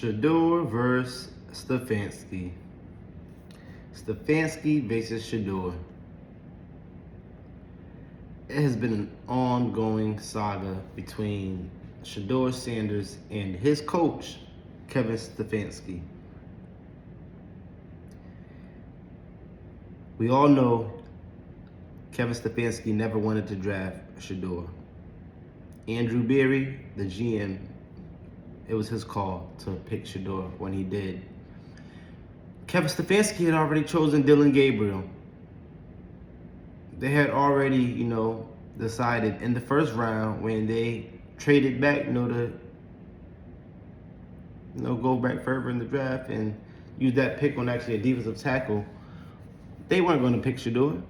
Shedeur versus Stefanski. Stefanski versus Shedeur. It has been an ongoing saga between Sheduer Sanders and his coach, Kevin Stefanski. We all know Kevin Stefanski never wanted to draft Shedeur. Andrew Berry, the GM, it was his call to pick Shedeur when he did. Kevin Stefanski had already chosen Dillon Gabriel. They had already, decided in the first round when they traded back, to go back further in the draft and use that pick on actually a defensive tackle. They weren't going to pick Shedeur.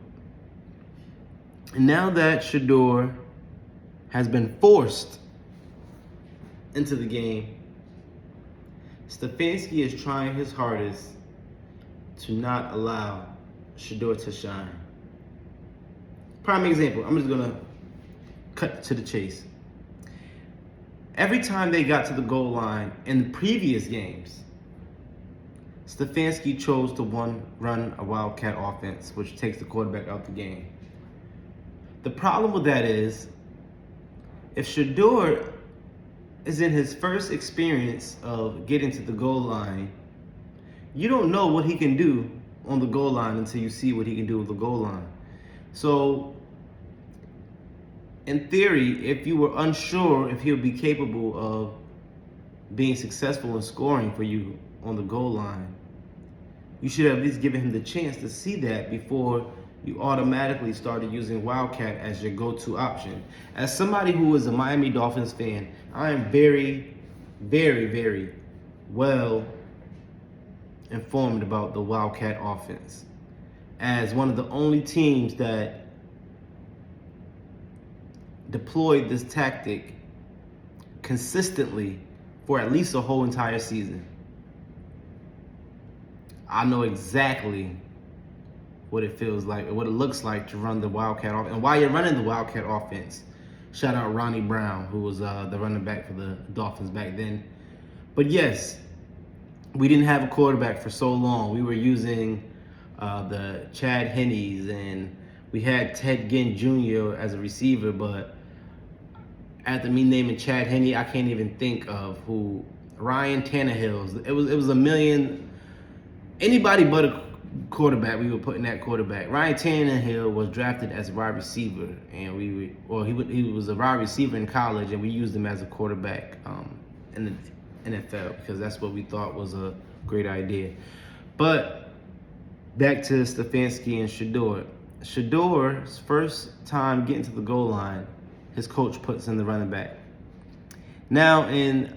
And now that Shedeur has been forced into the game, Stefanski is trying his hardest to not allow Shedeur to shine. Prime example, I'm just gonna cut to the chase. Every time they got to the goal line in the previous games, Stefanski chose to run a wildcat offense, which takes the quarterback out the game. The problem with that is, if Shedeur is in his first experience of getting to the goal line, you don't know what he can do on the goal line until you see what he can do with the goal line. So, in theory, if you were unsure if he'll be capable of being successful in scoring for you on the goal line, you should have at least given him the chance to see that before you automatically started using Wildcat as your go-to option. As somebody who is a Miami Dolphins fan, I am very, very, very well informed about the Wildcat offense. As one of the only teams that deployed this tactic consistently for at least a whole entire season. I know exactly what it feels like, or what it looks like to run the Wildcat offense. And while you're running the Wildcat offense, shout out Ronnie Brown, who was the running back for the Dolphins back then. But yes, we didn't have a quarterback for so long. We were using the Chad Henneys, and we had Ted Ginn Jr. as a receiver, but after me naming Chad Henne, I can't even think of who. Ryan Tannehill. It was a million. Anybody but a quarterback, we were putting that quarterback. Ryan Tannehill was drafted as a wide receiver, and he was a wide receiver in college, and we used him as a quarterback in the NFL because that's what we thought was a great idea. But back to Stefanski and Shedeur. Shedeur's first time getting to the goal line, his coach puts in the running back. Now in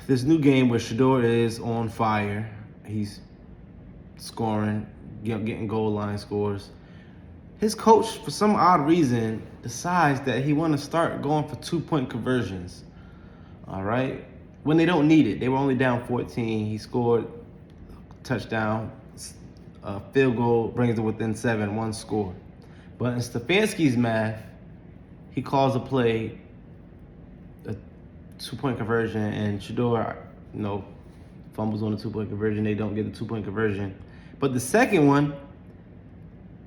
this new game where Shedeur is on fire, he's scoring, getting goal line scores. His coach, for some odd reason, decides that he want to start going for 2-point conversions. All right, when they don't need it. They were only down 14. He scored a touchdown. A field goal brings it within 7, one score. But in Stefanski's math, he calls a play, a 2-point conversion, and Shedeur, fumbles on the 2-point conversion. They don't get the 2-point conversion. But the second one,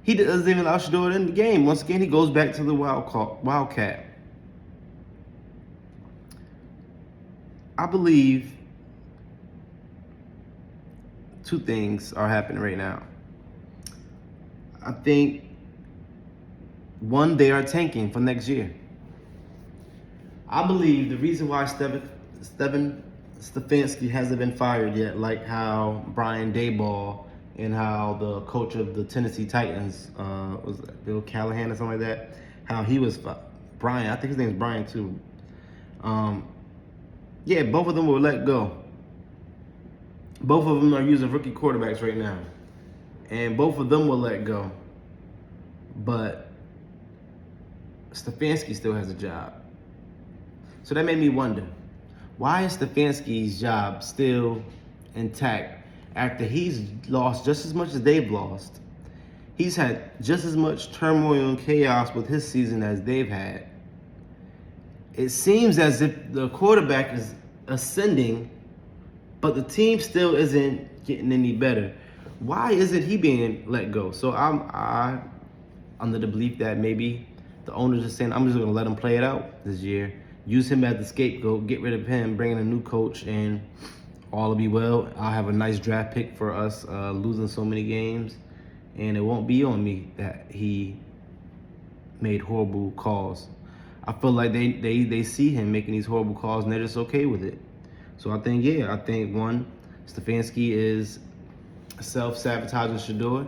he doesn't even allow Shedeur in the game. Once again, he goes back to the Wildcat. I believe two things are happening right now. I think, one, they are tanking for next year. I believe the reason why Stefanski hasn't been fired yet, like how Brian Daboll and how the coach of the Tennessee Titans, was Bill Callahan or something like that, how he was Brian, I think his name is Brian too. Yeah, both of them were let go. Both of them are using rookie quarterbacks right now. And both of them will let go. But Stefanski still has a job. So that made me wonder, why is Stefanski's job still intact after he's lost just as much as they've lost? He's had just as much turmoil and chaos with his season as they've had. it seems as if the quarterback is ascending, but the team still isn't getting any better. Why isn't he being let go? So I under the belief that maybe the owners are saying, I'm just going to let him play it out this year, use him as the scapegoat, get rid of him, bring in a new coach, and all will be well. I'll have a nice draft pick for us losing so many games, and it won't be on me that he made horrible calls. I feel like they see him making these horrible calls, and they're just okay with it. So I think one, Stefanski is self-sabotaging Shedeur.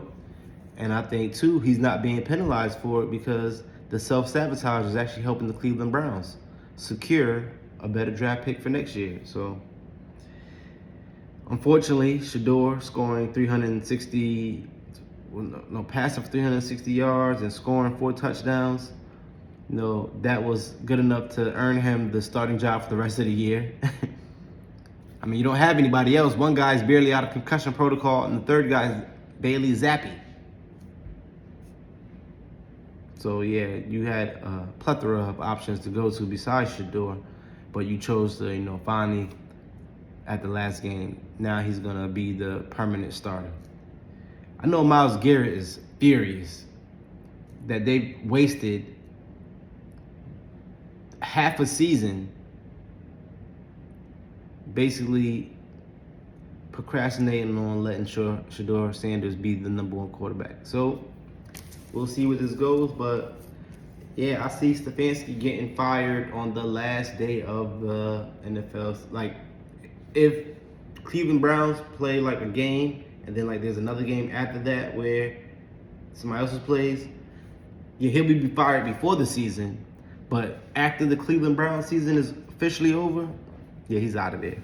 And I think, two, he's not being penalized for it because the self-sabotage is actually helping the Cleveland Browns secure a better draft pick for next year. So, unfortunately, Shedeur scoring 360 yards and scoring 4 touchdowns, that was good enough to earn him the starting job for the rest of the year. I mean, you don't have anybody else. One guy's barely out of concussion protocol, and the third guy's Bailey Zappi. So yeah, you had a plethora of options to go to besides Shedeur, but you chose to, finally, at the last game, now he's gonna be the permanent starter. I know Myles Garrett is furious that they wasted half a season basically procrastinating on letting Sheduer Sanders be the #1 quarterback. So we'll see where this goes, but yeah, I see Stefanski getting fired on the last day of the NFL. Like, if Cleveland Browns play like a game, and then like there's another game after that where somebody else plays, yeah, he'll be fired before the season. But after the Cleveland Browns season is officially over, yeah, he's out of there.